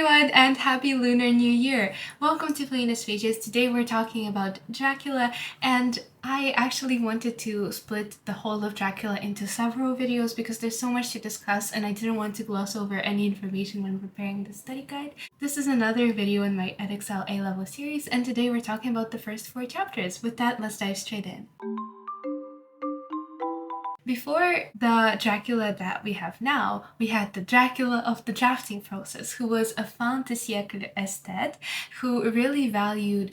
everyone, and happy Lunar New Year! Welcome to Plainest Pages. Today we're talking about Dracula, and I actually wanted to split the whole of Dracula into several videos because there's so much to discuss and I didn't want to gloss over any information when preparing the study guide. This is another video in my Edexcel A level series, and today we're talking about the first 4 chapters. With that, let's dive straight in. Before the Dracula that we have now, we had the Dracula of the drafting process, who was a fin de siècle aesthete who really valued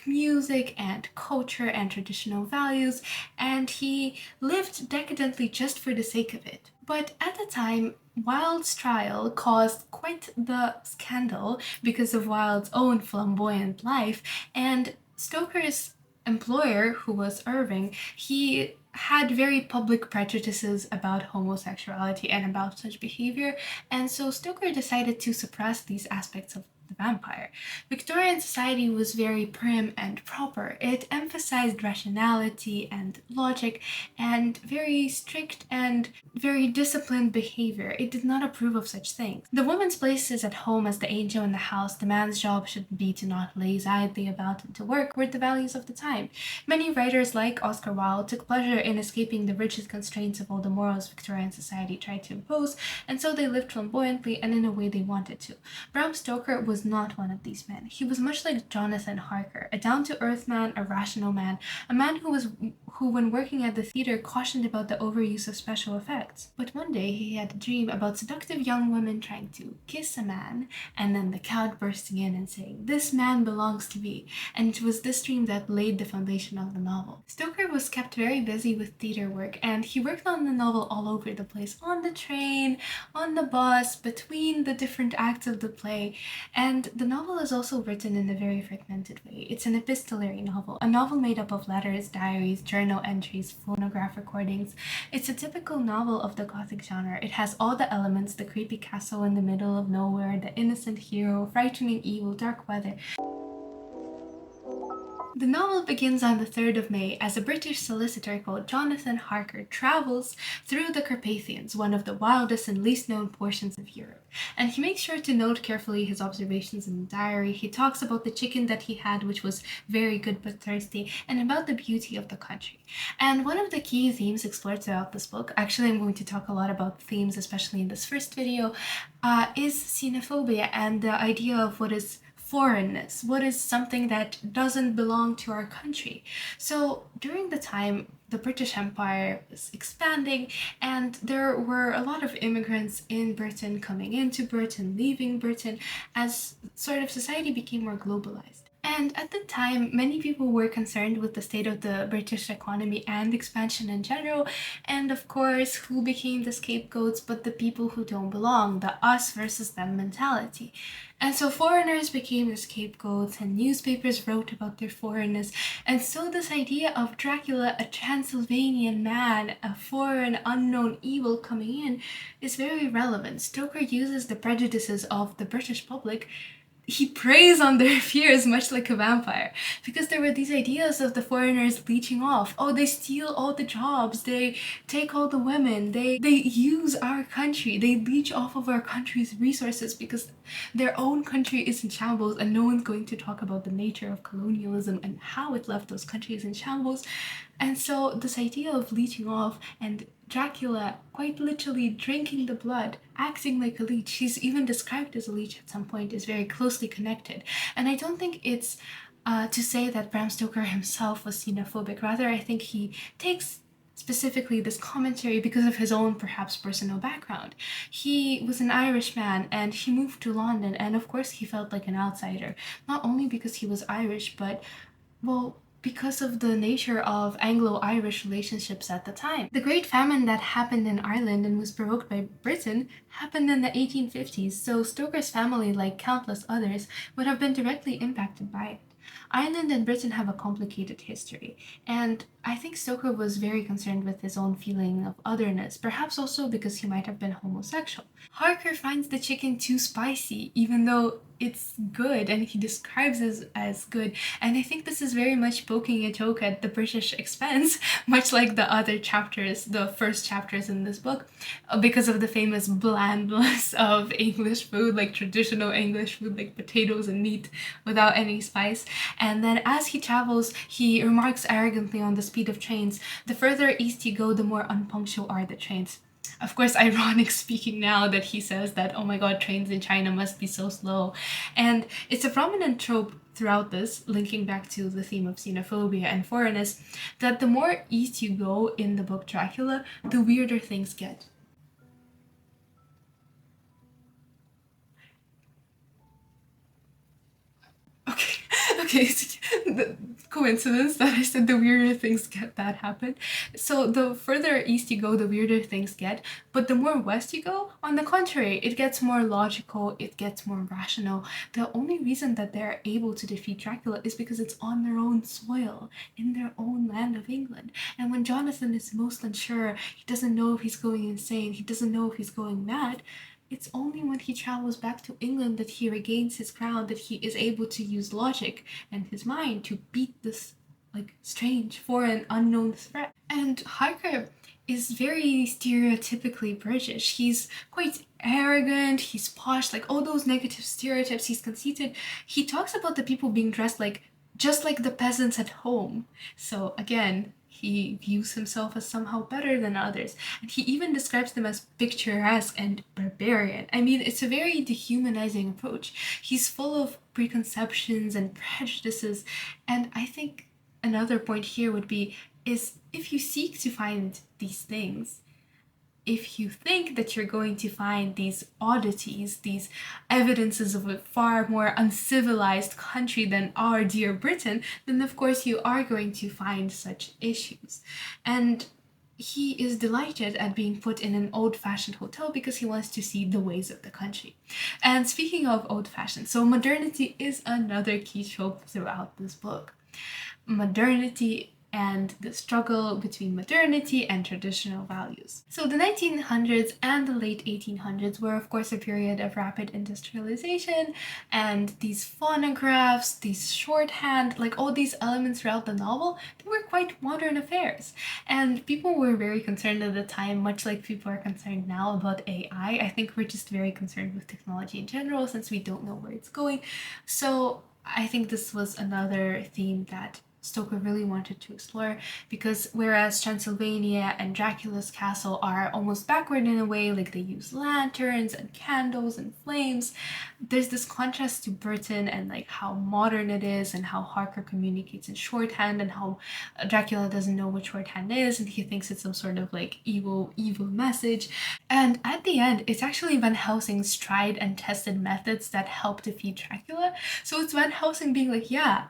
music and culture and traditional values, and he lived decadently just for the sake of it. But at the time, Wilde's trial caused quite the scandal because of Wilde's own flamboyant life, and Stoker's employer, who was Irving, he had very public prejudices about homosexuality and about such behavior, and so Stoker decided to suppress these aspects of the vampire. Victorian society was very prim and proper. It emphasized rationality and logic and very strict and very disciplined behavior. It did not approve of such things. The woman's place is at home as the angel in the house. The man's job should be to not laze idly about and to work, were the values of the time. Many writers like Oscar Wilde took pleasure in escaping the rigid constraints of all the morals Victorian society tried to impose, and so they lived flamboyantly and in a way they wanted to. Bram Stoker was not one of these men. He was much like Jonathan Harker, a down-to-earth man, a rational man, a man who when working at the theater cautioned about the overuse of special effects. But one day he had a dream about seductive young women trying to kiss a man, and then the count bursting in and saying, "This man belongs to me," and it was this dream that laid the foundation of the novel. Stoker was kept very busy with theater work, and he worked on the novel all over the place, on the train, on the bus, between the different acts of the play, and the novel is also written in a very fragmented way. It's an epistolary novel, a novel made up of letters, diaries, journal entries, phonograph recordings. It's a typical novel of the Gothic genre. It has all the elements: the creepy castle in the middle of nowhere, the innocent hero, frightening evil, dark weather. The novel begins on the 3rd of May as a British solicitor called Jonathan Harker travels through the Carpathians, one of the wildest and least known portions of Europe. And he makes sure to note carefully his observations in the diary. He talks about the chicken that he had, which was very good but thirsty, and about the beauty of the country. And one of the key themes explored throughout this book, actually I'm going to talk a lot about themes, especially in this first video, is xenophobia and the idea of what is foreignness, what is something that doesn't belong to our country. So during the time, the British Empire was expanding, and there were a lot of immigrants in Britain coming into Britain, leaving Britain, as sort of society became more globalized. And at the time, many people were concerned with the state of the British economy and expansion in general, and of course, who became the scapegoats but the people who don't belong, the us versus them mentality. And so foreigners became the scapegoats, and newspapers wrote about their foreignness, and so this idea of Dracula, a Transylvanian man, a foreign, unknown evil coming in, is very relevant. Stoker uses the prejudices of the British public. He preys on their fears much like a vampire, because there were these ideas of the foreigners leeching off. Oh, they steal all the jobs, they take all the women, they use our country, they leech off of our country's resources because their own country is in shambles, and no one's going to talk about the nature of colonialism and how it left those countries in shambles. And so this idea of leeching off, and Dracula quite literally drinking the blood, acting like a leech, he's even described as a leech at some point, is very closely connected. And I don't think it's to say that Bram Stoker himself was xenophobic. Rather, I think he takes specifically this commentary because of his own perhaps personal background. He was an Irish man and he moved to London, and of course he felt like an outsider, not only because he was Irish, but, well, because of the nature of Anglo-Irish relationships at the time. The Great Famine that happened in Ireland and was provoked by Britain happened in the 1850s, so Stoker's family, like countless others, would have been directly impacted by it. Ireland and Britain have a complicated history, and I think Stoker was very concerned with his own feeling of otherness, perhaps also because he might have been homosexual. Harker finds the chicken too spicy, even though it's good, and he describes it as good. And I think this is very much poking a joke at the British expense, much like the other chapters, the first chapters in this book, because of the famous blandness of English food, like traditional English food, like potatoes and meat without any spice. And then as he travels, he remarks arrogantly on the speed of trains. The further east you go, the more unpunctual are the trains. Of course, ironic speaking now that he says that, oh my god, trains in China must be so slow. And it's a prominent trope throughout this, linking back to the theme of xenophobia and foreignness, that the more east you go in the book Dracula, the weirder things get. Okay, okay, the coincidence that I said the weirder things get that happen. So the further east you go, the weirder things get, but the more west you go, on the contrary, it gets more logical, it gets more rational. The only reason that they're able to defeat Dracula is because it's on their own soil, in their own land of England. And when Jonathan is most unsure, he doesn't know if he's going insane, he doesn't know if he's going mad, it's only when he travels back to England that he regains his ground, that he is able to use logic and his mind to beat this like strange, foreign, unknown threat. And Harker is very stereotypically British. He's quite arrogant, he's posh, like all those negative stereotypes, he's conceited. He talks about the people being dressed like just like the peasants at home. So again, he views himself as somehow better than others, and he even describes them as picturesque and barbarian. I mean, it's a very dehumanizing approach. He's full of preconceptions and prejudices, and I think another point here would be is if you seek to find these things, if you think that you're going to find these oddities, these evidences of a far more uncivilized country than our dear Britain, then of course you are going to find such issues. And he is delighted at being put in an old-fashioned hotel because he wants to see the ways of the country. And speaking of old-fashioned, so modernity is another key trope throughout this book. Modernity and the struggle between modernity and traditional values. So the 1900s and the late 1800s were of course a period of rapid industrialization, and these phonographs, these shorthand, like all these elements throughout the novel, they were quite modern affairs. And people were very concerned at the time, much like people are concerned now about AI. I think we're just very concerned with technology in general since we don't know where it's going. So I think this was another theme that Stoker really wanted to explore, because whereas Transylvania and Dracula's castle are almost backward in a way, like they use lanterns and candles and flames, there's this contrast to Britain and like how modern it is and how Harker communicates in shorthand and how Dracula doesn't know what shorthand is and he thinks it's some sort of like evil message. And at the end, it's actually Van Helsing's tried and tested methods that help defeat Dracula. So it's Van Helsing being like, yeah,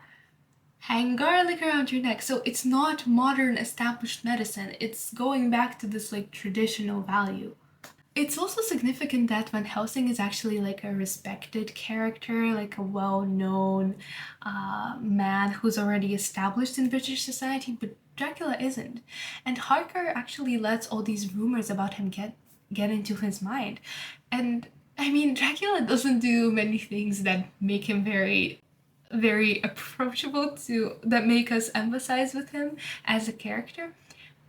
hang garlic around your neck. So it's not modern established medicine. It's going back to this like traditional value. It's also significant that Van Helsing is actually like a respected character, like a well-known man who's already established in British society, but Dracula isn't. And Harker actually lets all these rumors about him get into his mind. And I mean, Dracula doesn't do many things that make him very approachable to that make us empathize with him as a character.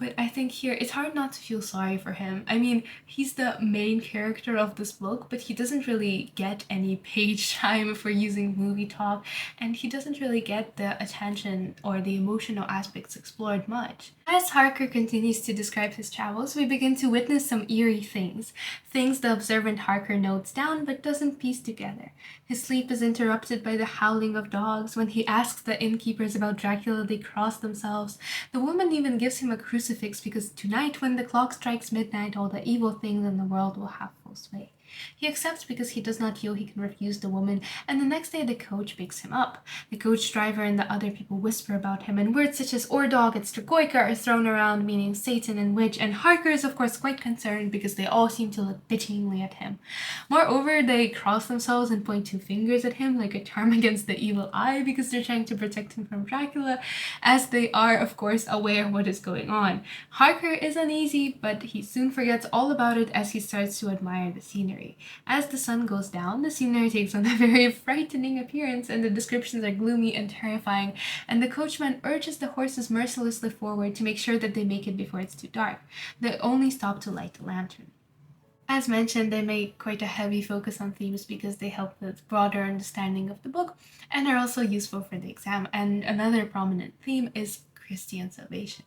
But I think here it's hard not to feel sorry for him. I mean, he's the main character of this book, but he doesn't really get any page time for using movie talk, and he doesn't really get the attention or the emotional aspects explored much. As Harker continues to describe his travels, we begin to witness some eerie things the observant Harker notes down but doesn't piece together. His sleep is interrupted by the howling of dogs. When he asks the innkeepers about Dracula, they cross themselves. The woman even gives him a crucifix because tonight, when the clock strikes midnight, all the evil things in the world will have full sway. He accepts because he does not feel he can refuse the woman, and the next day the coach picks him up. The coach driver and the other people whisper about him, and words such as Ordog and Stragoika are thrown around, meaning Satan and witch, and Harker is of course quite concerned because they all seem to look pityingly at him. Moreover, they cross themselves and point two fingers at him like a charm against the evil eye because they're trying to protect him from Dracula, as they are of course aware what is going on. Harker is uneasy, but he soon forgets all about it as he starts to admire the scenery. As the sun goes down, the scenery takes on a very frightening appearance, and the descriptions are gloomy and terrifying, and the coachman urges the horses mercilessly forward to make sure that they make it before it's too dark. They only stop to light the lantern. As mentioned, they make quite a heavy focus on themes because they help with broader understanding of the book and are also useful for the exam. And another prominent theme is Christian salvation.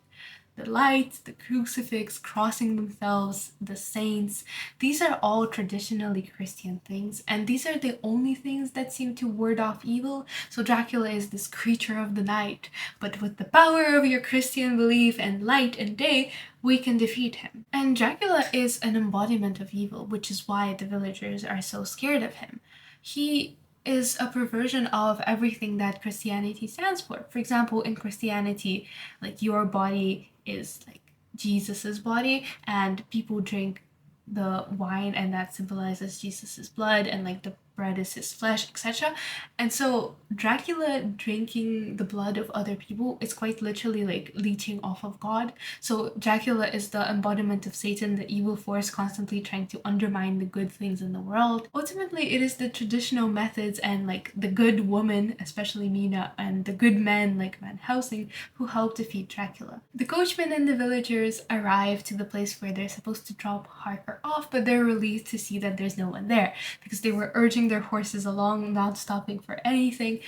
The lights, the crucifix, crossing themselves, the saints, these are all traditionally Christian things, and these are the only things that seem to ward off evil. So Dracula is this creature of the night, but with the power of your Christian belief and light and day, we can defeat him. And Dracula is an embodiment of evil, which is why the villagers are so scared of him. He is a perversion of everything that Christianity stands for. For example, in Christianity, like your body is like Jesus's body, and people drink the wine and that symbolizes Jesus's blood, and like the bread is his flesh, etc. And so Dracula drinking the blood of other people is quite literally like leeching off of God. So Dracula is the embodiment of Satan, the evil force constantly trying to undermine the good things in the world. Ultimately, it is the traditional methods and like the good woman, especially Mina, and the good men like Van Helsing, who help defeat Dracula. The coachman and the villagers arrive to the place where they're supposed to drop Harker off, but they're relieved to see that there's no one there because they were urging their horses along, not stopping for anything.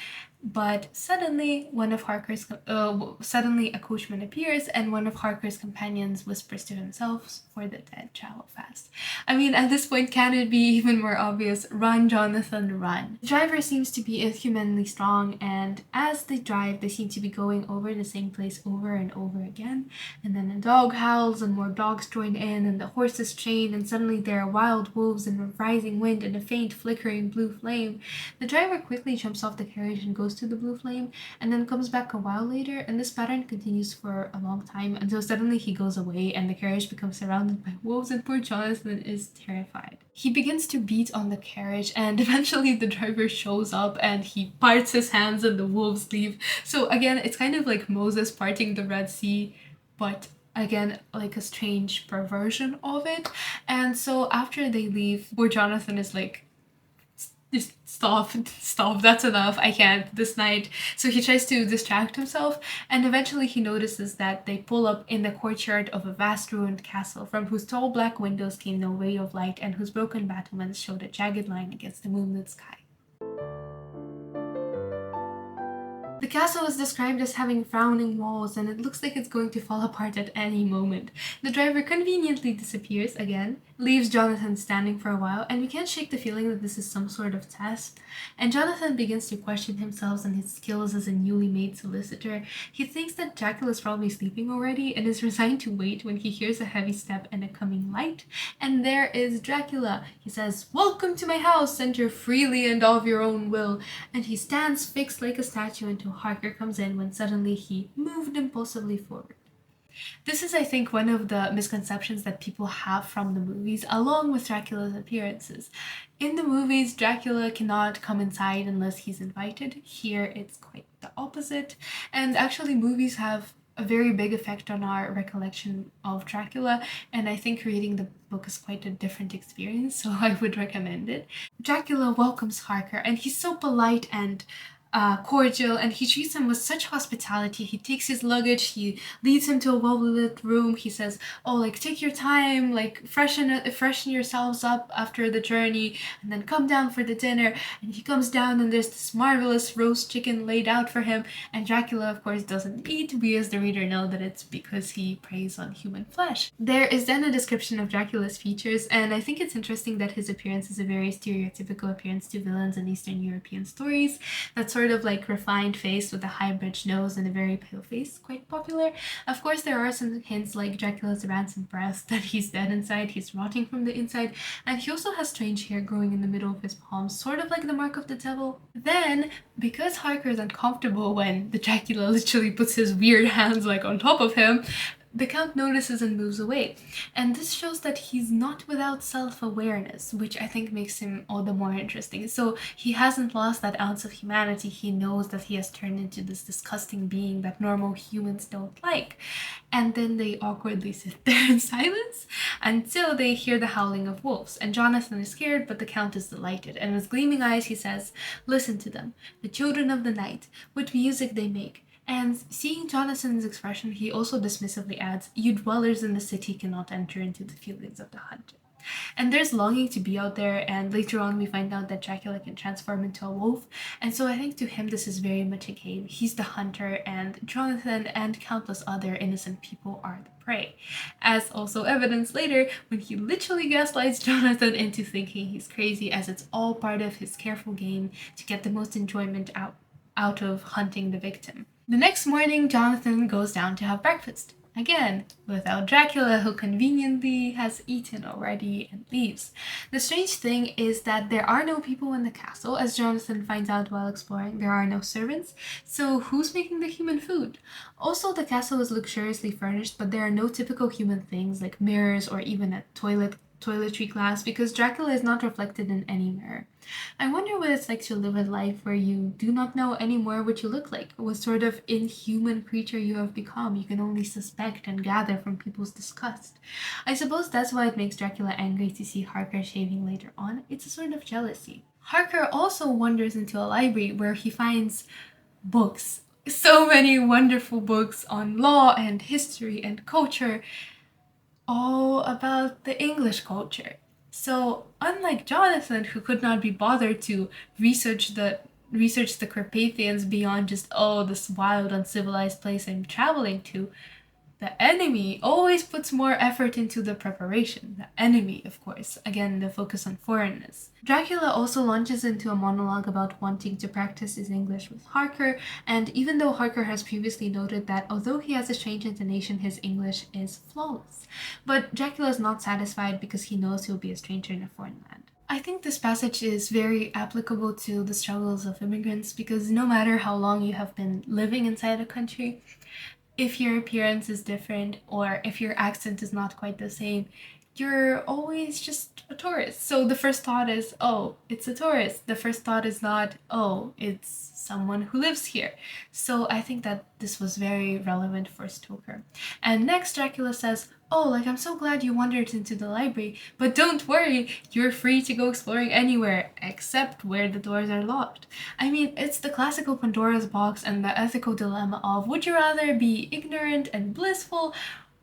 But suddenly a coachman appears, and one of Harker's companions whispers to himself, "For the dead travel fast." I mean, at this point, can it be even more obvious? Run, Jonathan, run. The driver seems to be inhumanly strong, and as they drive, they seem to be going over the same place over and over again. And then a dog howls, and more dogs join in, and the horses chain, and suddenly there are wild wolves and a rising wind and a faint flickering blue flame. The driver quickly jumps off the carriage and goes to the blue flame, and then comes back a while later, and this pattern continues for a long time until suddenly he goes away and the carriage becomes surrounded by wolves, and poor Jonathan is terrified. He begins to beat on the carriage, and eventually the driver shows up and he parts his hands and the wolves leave. So again, it's kind of like Moses parting the Red Sea, but again, like a strange perversion of it. And so after they leave, poor Jonathan is like, just stop, that's enough, I can't this night. So he tries to distract himself, and eventually he notices that they pull up in the courtyard of a vast ruined castle, from whose tall black windows came no ray of light, and whose broken battlements showed a jagged line against the moonlit sky. The castle is described as having frowning walls, and it looks like it's going to fall apart at any moment. The driver conveniently disappears again, leaves Jonathan standing for a while, and we can't shake the feeling that this is some sort of test. And Jonathan begins to question himself and his skills as a newly made solicitor. He thinks that Dracula is probably sleeping already and is resigned to wait when he hears a heavy step and a coming light. And there is Dracula. He says, "Welcome to my house, enter freely and of your own will." And he stands fixed like a statue until Harker comes in, when suddenly he moved impulsively forward. This is, I think, one of the misconceptions that people have from the movies, along with Dracula's appearances. In the movies, Dracula cannot come inside unless he's invited. Here, it's quite the opposite. And actually, movies have a very big effect on our recollection of Dracula, and I think reading the book is quite a different experience, so I would recommend it. Dracula welcomes Harker, and he's so polite and cordial, and he treats him with such hospitality. He takes his luggage, he leads him to a well-lit room. He says, "Oh, like, take your time, like, freshen yourselves up after the journey, and then come down for the dinner." And he comes down, and there's this marvelous roast chicken laid out for him, and Dracula, of course, doesn't eat. We as the reader know that it's because he preys on human flesh. There is then a description of Dracula's features, and I think it's interesting that his appearance is a very stereotypical appearance to villains in Eastern European stories. That sort sort of like refined face with a high-bridged nose and a very pale face, quite popular. Of course, there are some hints like Dracula's rancid breath, that he's dead inside, he's rotting from the inside, and he also has strange hair growing in the middle of his palms, sort of like the mark of the devil. Then, because Harker is uncomfortable when the Dracula literally puts his weird hands like on top of him, the Count notices and moves away. And this shows that he's not without self-awareness, which I think makes him all the more interesting. So he hasn't lost that ounce of humanity. He knows that he has turned into this disgusting being that normal humans don't like. And then they awkwardly sit there in silence until they hear the howling of wolves. And Jonathan is scared, but the Count is delighted. And with gleaming eyes, he says, "Listen to them, the children of the night, what music they make." And seeing Jonathan's expression, he also dismissively adds, "You dwellers in the city cannot enter into the feelings of the hunter." And there's longing to be out there, and later on we find out that Dracula can transform into a wolf, and so I think to him this is very much a game. He's the hunter, and Jonathan and countless other innocent people are the prey. As also evidenced later when he literally gaslights Jonathan into thinking he's crazy, as it's all part of his careful game to get the most enjoyment out of hunting the victim. The next morning, Jonathan goes down to have breakfast. Again, without Dracula, who conveniently has eaten already and leaves. The strange thing is that there are no people in the castle, as Jonathan finds out while exploring. There are no servants, so who's making the human food? Also, the castle is luxuriously furnished, but there are no typical human things like mirrors or even a toiletry glass, because Dracula is not reflected in any mirror. I wonder what it's like to live a life where you do not know anymore what you look like, what sort of inhuman creature you have become. You can only suspect and gather from people's disgust. I suppose that's why it makes Dracula angry to see Harker shaving later on. It's a sort of jealousy. Harker also wanders into a library where he finds books. So many wonderful books on law and history and culture, all about the English culture. So unlike Jonathan, who could not be bothered to research the Carpathians beyond just, oh, this wild uncivilized place I'm traveling to, the enemy always puts more effort into the preparation. The enemy, of course. Again, the focus on foreignness. Dracula also launches into a monologue about wanting to practice his English with Harker, and even though Harker has previously noted that although he has a strange intonation, his English is flawless. But Dracula is not satisfied because he knows he'll be a stranger in a foreign land. I think this passage is very applicable to the struggles of immigrants, because no matter how long you have been living inside a country, if your appearance is different or if your accent is not quite the same, you're always just a tourist. So the first thought is, oh, it's a tourist. The first thought is not, oh, it's someone who lives here. So I think that this was very relevant for Stoker. And next, Dracula says, oh, like, I'm so glad you wandered into the library, but don't worry, you're free to go exploring anywhere, except where the doors are locked. I mean, it's the classical Pandora's box and the ethical dilemma of, would you rather be ignorant and blissful,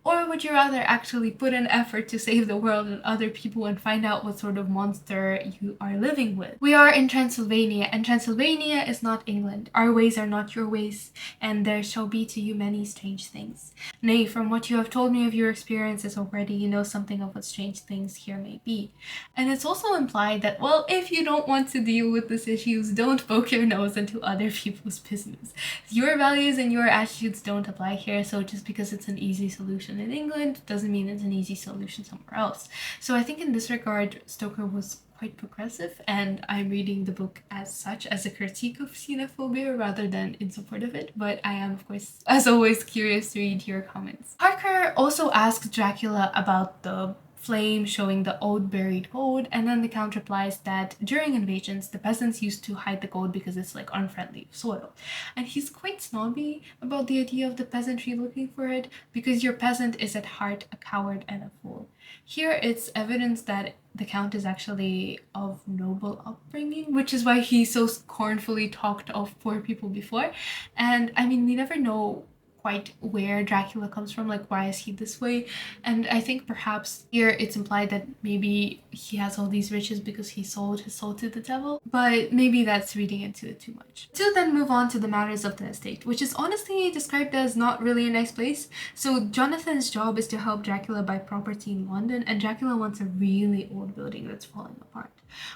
or would you rather actually put an effort to save the world and other people and find out what sort of monster you are living with? We are in Transylvania, and Transylvania is not England. Our ways are not your ways, and there shall be to you many strange things. Nay, from what you have told me of your experiences already, you know something of what strange things here may be. And it's also implied that, well, if you don't want to deal with these issues, don't poke your nose into other people's business. Your values and your attitudes don't apply here, so just because it's an easy solution in England doesn't mean it's an easy solution somewhere else. So I think in this regard, Stoker was quite progressive, and I'm reading the book as such, as a critique of xenophobia rather than in support of it, but I am, of course, as always, curious to read your comments. Harker also asks Dracula about the flame showing the old buried gold, and then the Count replies that during invasions the peasants used to hide the gold because it's like unfriendly soil, and he's quite snobby about the idea of the peasantry looking for it, because your peasant is at heart a coward and a fool. Here it's evidence that the Count is actually of noble upbringing, which is why he so scornfully talked of poor people before. And I mean, we never know quite where Dracula comes from, like why is he this way, and I think perhaps here it's implied that maybe he has all these riches because he sold his soul to the devil, but maybe that's reading into it too much. To then move on to the matters of the estate, which is honestly described as not really a nice place. So Jonathan's job is to help Dracula buy property in London, and Dracula wants a really old building that's falling apart.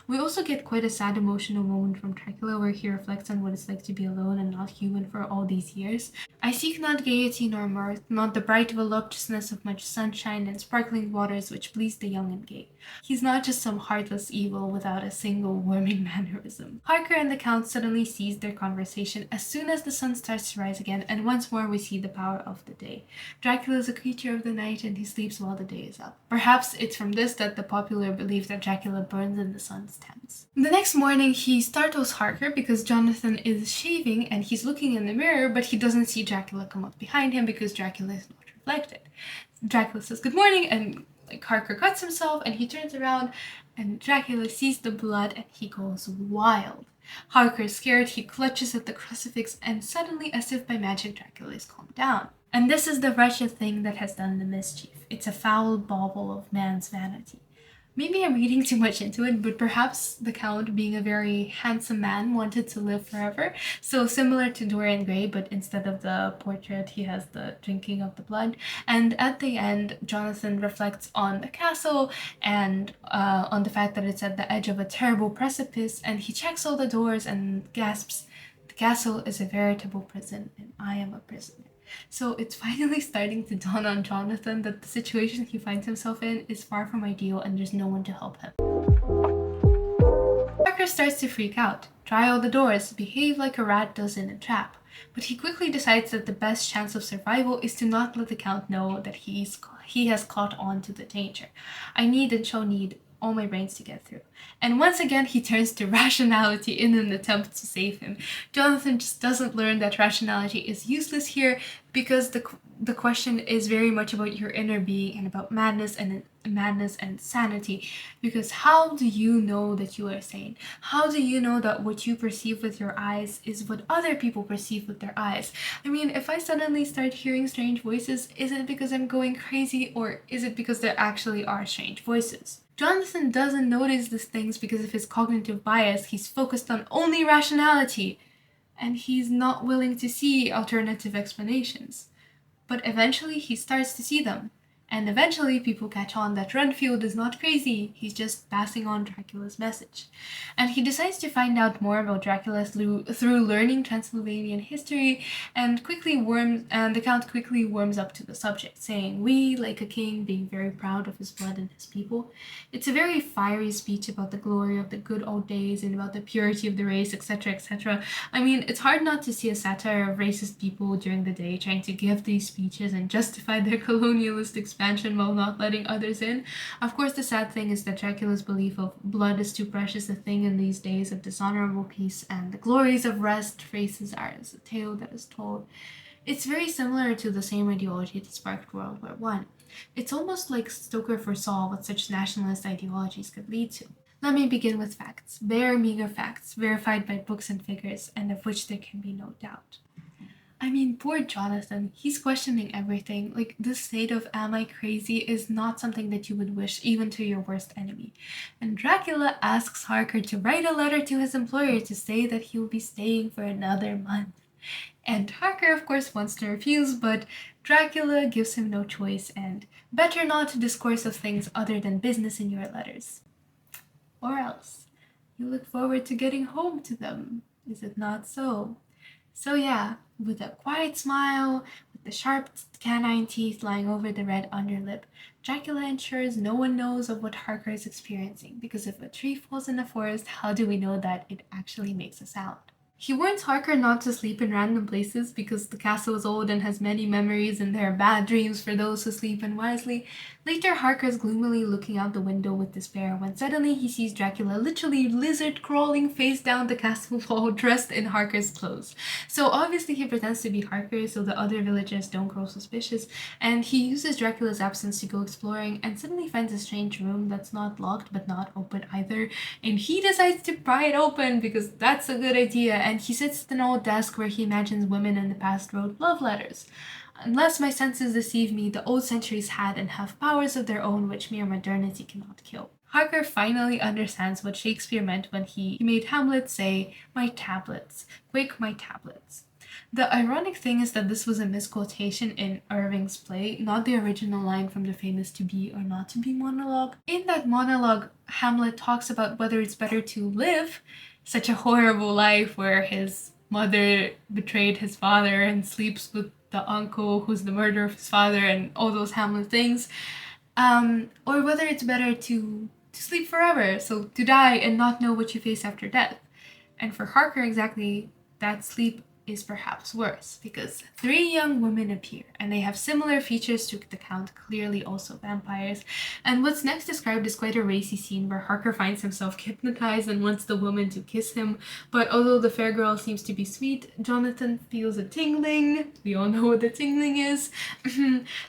We also get quite a sad emotional moment from Dracula where he reflects on what it's like to be alone and not human for all these years. I seek not gaiety nor mirth, not the bright voluptuousness of much sunshine and sparkling waters which please the young and gay. He's not just some heartless evil without a single warming mannerism. Harker and the Count suddenly cease their conversation as soon as the sun starts to rise again, and once more we see the power of the day. Dracula is a creature of the night and he sleeps while the day is up. Perhaps it's from this that the popular belief that Dracula burns in the sun's Thames. The next morning, he startles Harker because Jonathan is shaving and he's looking in the mirror, but he doesn't see Dracula come up behind him because Dracula is not reflected. Dracula says good morning, and Harker cuts himself and he turns around and Dracula sees the blood and he goes wild. Harker is scared, he clutches at the crucifix, and suddenly, as if by magic, Dracula is calmed down. And this is the wretched thing that has done the mischief. It's a foul bauble of man's vanity. Maybe I'm reading too much into it, but perhaps the Count, being a very handsome man, wanted to live forever. So similar to Dorian Gray, but instead of the portrait, he has the drinking of the blood. And at the end, Jonathan reflects on the castle and on the fact that it's at the edge of a terrible precipice, and he checks all the doors and gasps, "The castle is a veritable prison, and I am a prisoner." So it's finally starting to dawn on Jonathan that the situation he finds himself in is far from ideal and there's no one to help him. Harker starts to freak out, try all the doors, behave like a rat does in a trap. But he quickly decides that the best chance of survival is to not let the Count know that he has caught on to the danger. I need and shall need all my brains to get through. And once again, he turns to rationality in an attempt to save him. Jonathan just doesn't learn that rationality is useless here because the question is very much about your inner being and about madness and sanity. Because how do you know that you are sane? How do you know that what you perceive with your eyes is what other people perceive with their eyes? I mean, if I suddenly start hearing strange voices, is it because I'm going crazy, or is it because there actually are strange voices? Jonathan doesn't notice these things because of his cognitive bias. He's focused on only rationality, and he's not willing to see alternative explanations. But eventually he starts to see them. And eventually people catch on that Renfield is not crazy, he's just passing on Dracula's message. And he decides to find out more about Dracula through learning Transylvanian history, and the Count quickly warms up to the subject, saying, "We, like a king, being very proud of his blood and his people." It's a very fiery speech about the glory of the good old days and about the purity of the race, etc., etc. I mean, it's hard not to see a satire of racist people during the day trying to give these speeches and justify their colonialist expansion while not letting others in. Of course, the sad thing is that Dracula's belief of blood is too precious a thing in these days of dishonorable peace, and the glories of rest phrases are as a tale that is told. It's very similar to the same ideology that sparked World War I. It's almost like Stoker foresaw what such nationalist ideologies could lead to. Let me begin with facts, bare meager facts, verified by books and figures, and of which there can be no doubt. I mean, poor Jonathan, he's questioning everything. Like, this state of "am I crazy" is not something that you would wish even to your worst enemy. And Dracula asks Harker to write a letter to his employer to say that he will be staying for another month. And Harker, of course, wants to refuse, but Dracula gives him no choice, and better not to discourse of things other than business in your letters. Or else, you look forward to getting home to them. Is it not so? So yeah, with a quiet smile, with the sharp canine teeth lying over the red underlip, Dracula ensures no one knows of what Harker is experiencing, because if a tree falls in the forest, how do we know that it actually makes a sound? He warns Harker not to sleep in random places because the castle is old and has many memories and there are bad dreams for those who sleep unwisely. Later, Harker is gloomily looking out the window with despair when suddenly he sees Dracula literally lizard crawling face down the castle wall dressed in Harker's clothes. So obviously he pretends to be Harker so the other villagers don't grow suspicious, and he uses Dracula's absence to go exploring and suddenly finds a strange room that's not locked but not open either, and he decides to pry it open because that's a good idea, and he sits at an old desk where he imagines women in the past wrote love letters. Unless my senses deceive me, the old centuries had and have powers of their own which mere modernity cannot kill. Harker finally understands what Shakespeare meant when he made Hamlet say, "My tablets, quick, my tablets." The ironic thing is that this was a misquotation in Irving's play, not the original line from the famous "to be or not to be" monologue. In that monologue, Hamlet talks about whether it's better to live such a horrible life where his mother betrayed his father and sleeps with the uncle who's the murderer of his father and all those Hamlet things, or whether it's better to sleep forever, so to die and not know what you face after death. And for Harker, exactly that sleep is perhaps worse, because three young women appear, and they have similar features to the Count, clearly also vampires. And what's next described is quite a racy scene where Harker finds himself hypnotized and wants the woman to kiss him, but although the fair girl seems to be sweet, Jonathan feels a tingling. We all know what the tingling is.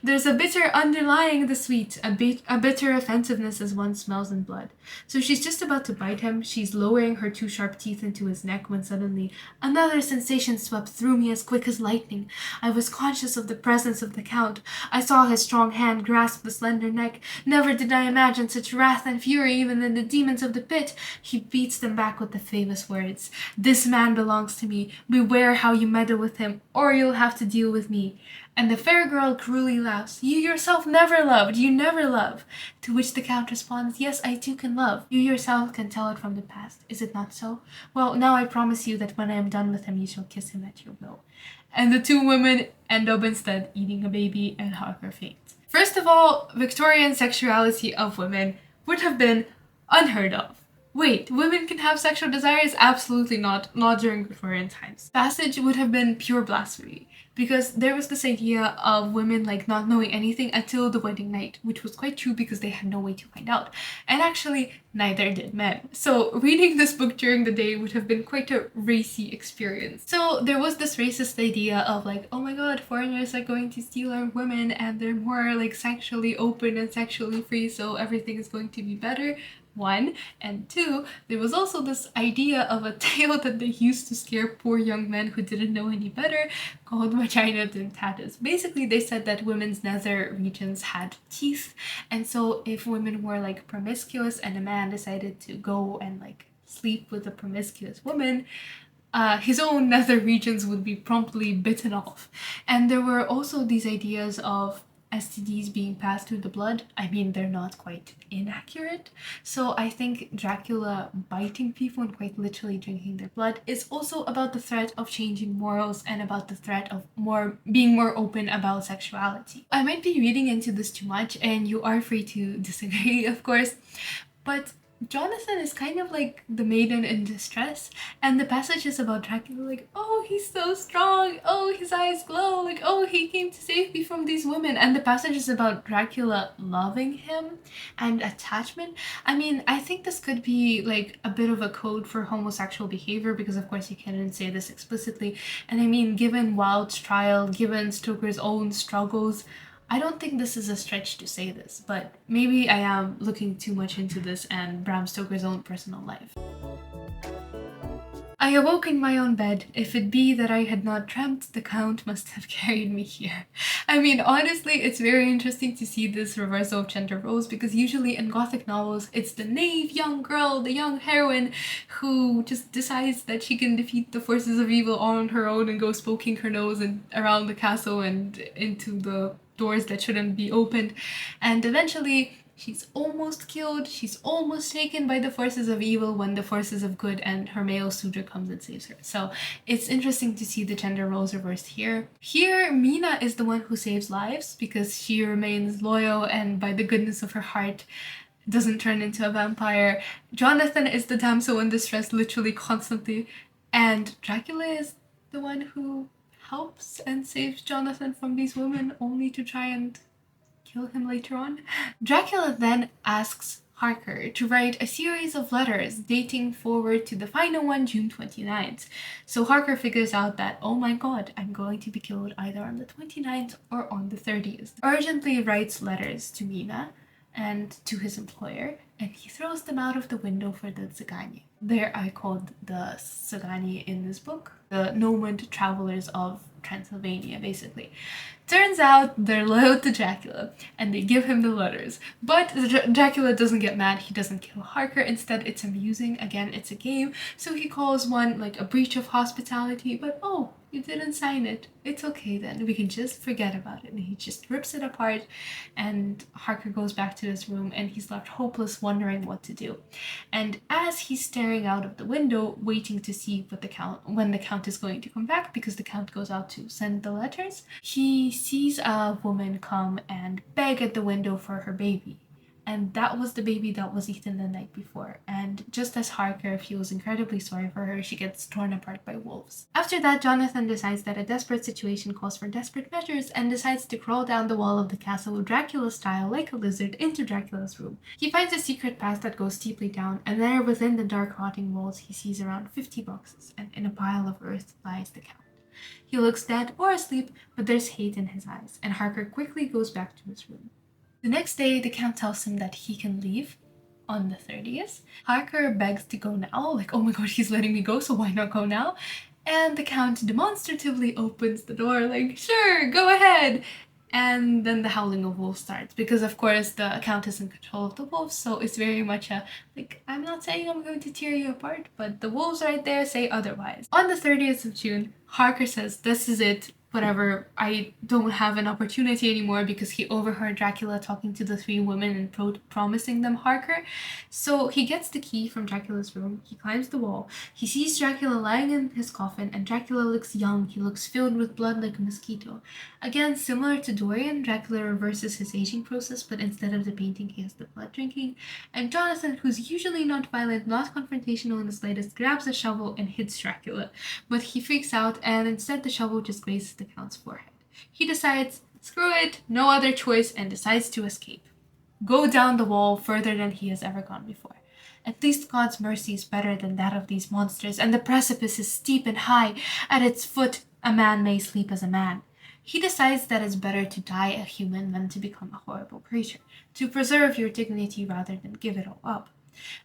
There's a bitter underlying the sweet, a bitter offensiveness as one smells in blood. So she's just about to bite him, she's lowering her two sharp teeth into his neck when suddenly another sensation swept through me as quick as lightning. I was conscious of the presence of the Count. I saw his strong hand grasp the slender neck. Never did I imagine such wrath and fury even in the demons of the pit. He beats them back with the famous words. This man belongs to me. Beware how you meddle with him, or you'll have to deal with me. And the fair girl cruelly laughs. You yourself never loved, you never love. To which the Count responds, yes, I too can love. You yourself can tell it from the past. Is it not so? Well, now I promise you that when I am done with him, you shall kiss him at your will. And the two women end up instead eating a baby, and Harker faints. First of all, Victorian sexuality of women would have been unheard of. Wait, women can have sexual desires? Absolutely not. Not during Victorian times. Passage would have been pure blasphemy, because there was this idea of women like not knowing anything until the wedding night, which was quite true because they had no way to find out. And actually, neither did men. So reading this book during the day would have been quite a racy experience. So there was this racist idea of like, oh my god, foreigners are going to steal our women and they're more like sexually open and sexually free, so everything is going to be better. One, and two, there was also this idea of a tale that they used to scare poor young men who didn't know any better, called vagina dentatus. Basically, they said that women's nether regions had teeth, and so if women were like promiscuous and a man decided to go and like sleep with a promiscuous woman, his own nether regions would be promptly bitten off. And there were also these ideas of STDs being passed through the blood. I mean, they're not quite inaccurate. So I think Dracula biting people and quite literally drinking their blood is also about the threat of changing morals and about the threat of being more open about sexuality. I might be reading into this too much, and you are free to disagree, of course, but Jonathan is kind of like the maiden in distress, and the passage is about Dracula like, oh, he's so strong, oh, his eyes glow, like, oh, he came to save me from these women, and the passage is about Dracula loving him and attachment. I mean, I think this could be like a bit of a code for homosexual behavior, because of course you can't say this explicitly, and I mean, given Wilde's trial, given Stoker's own struggles, I don't think this is a stretch to say this, but maybe I am looking too much into this and Bram Stoker's own personal life. I awoke in my own bed. If it be that I had not dreamt, the Count must have carried me here. I mean, honestly, it's very interesting to see this reversal of gender roles, because usually in Gothic novels, it's the naive young girl, the young heroine, who just decides that she can defeat the forces of evil all on her own and goes poking her nose around the castle and into the doors that shouldn't be opened, and eventually she's almost killed, she's almost taken by the forces of evil when the forces of good and her male suitor comes and saves her. So it's interesting to see the gender roles reversed here. Here, Mina is the one who saves lives because she remains loyal and by the goodness of her heart doesn't turn into a vampire. Jonathan is the damsel in distress literally constantly, and Dracula is the one who helps and saves Jonathan from these women only to try and kill him later on. Dracula then asks Harker to write a series of letters dating forward to the final one, June 29th. So Harker figures out that, oh my god, I'm going to be killed either on the 29th or on the 30th. Urgently writes letters to Mina and to his employer, and he throws them out of the window for the Zagani. They're called the Zagani in this book, the nomad travelers of Transylvania, basically. Turns out they're loyal to Dracula, and they give him the letters. But Dracula doesn't get mad, he doesn't kill Harker, instead it's amusing, again, it's a game, so he calls one like a breach of hospitality, but oh, you didn't sign it. It's okay then. We can just forget about it." And he just rips it apart, and Harker goes back to his room, and he's left hopeless, wondering what to do. And as he's staring out of the window, waiting to see when the Count is going to come back, because the Count goes out to send the letters, he sees a woman come and beg at the window for her baby. And that was the baby that was eaten the night before. And just as Harker feels incredibly sorry for her, she gets torn apart by wolves. After that, Jonathan decides that a desperate situation calls for desperate measures and decides to crawl down the wall of the castle Dracula style like a lizard into Dracula's room. He finds a secret path that goes steeply down, and there within the dark rotting walls he sees around 50 boxes, and in a pile of earth lies the Count. He looks dead or asleep, but there's hate in his eyes, and Harker quickly goes back to his room. The next day, the Count tells him that he can leave on the 30th. Harker begs to go now, like, oh my god, he's letting me go, so why not go now? And the Count demonstratively opens the door, like, sure, go ahead. And then the howling of wolves starts, because of course the Count is in control of the wolves, so it's very much a, like, I'm not saying I'm going to tear you apart, but the wolves right there say otherwise. On the 30th of June, Harker says, this is it, whatever, I don't have an opportunity anymore, because he overheard Dracula talking to the three women and promising them Harker. So he gets the key from Dracula's room, he climbs the wall, he sees Dracula lying in his coffin, and Dracula looks young, he looks filled with blood like a mosquito. Again, similar to Dorian, Dracula reverses his aging process, but instead of the painting, he has the blood drinking. And Jonathan, who's usually not violent, not confrontational in the slightest, grabs a shovel and hits Dracula. But he freaks out, and instead the shovel just grazes the Count's forehead. He decides, screw it, no other choice, and decides to escape. Go down the wall further than he has ever gone before. At least God's mercy is better than that of these monsters, and the precipice is steep and high. At its foot, a man may sleep as a man. He decides that it's better to die a human than to become a horrible creature, to preserve your dignity rather than give it all up.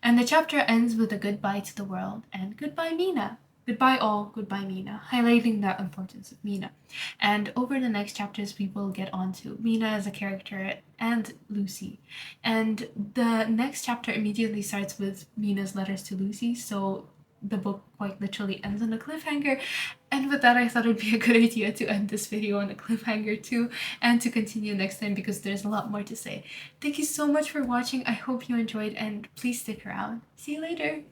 And the chapter ends with a goodbye to the world, and goodbye Mina. Goodbye all, goodbye Mina, highlighting the importance of Mina. And over the next chapters, we will get on to Mina as a character and Lucy. And the next chapter immediately starts with Mina's letters to Lucy, so the book quite literally ends on a cliffhanger. And with that, I thought it would be a good idea to end this video on a cliffhanger too, and to continue next time because there's a lot more to say. Thank you so much for watching. I hope you enjoyed, and please stick around. See you later!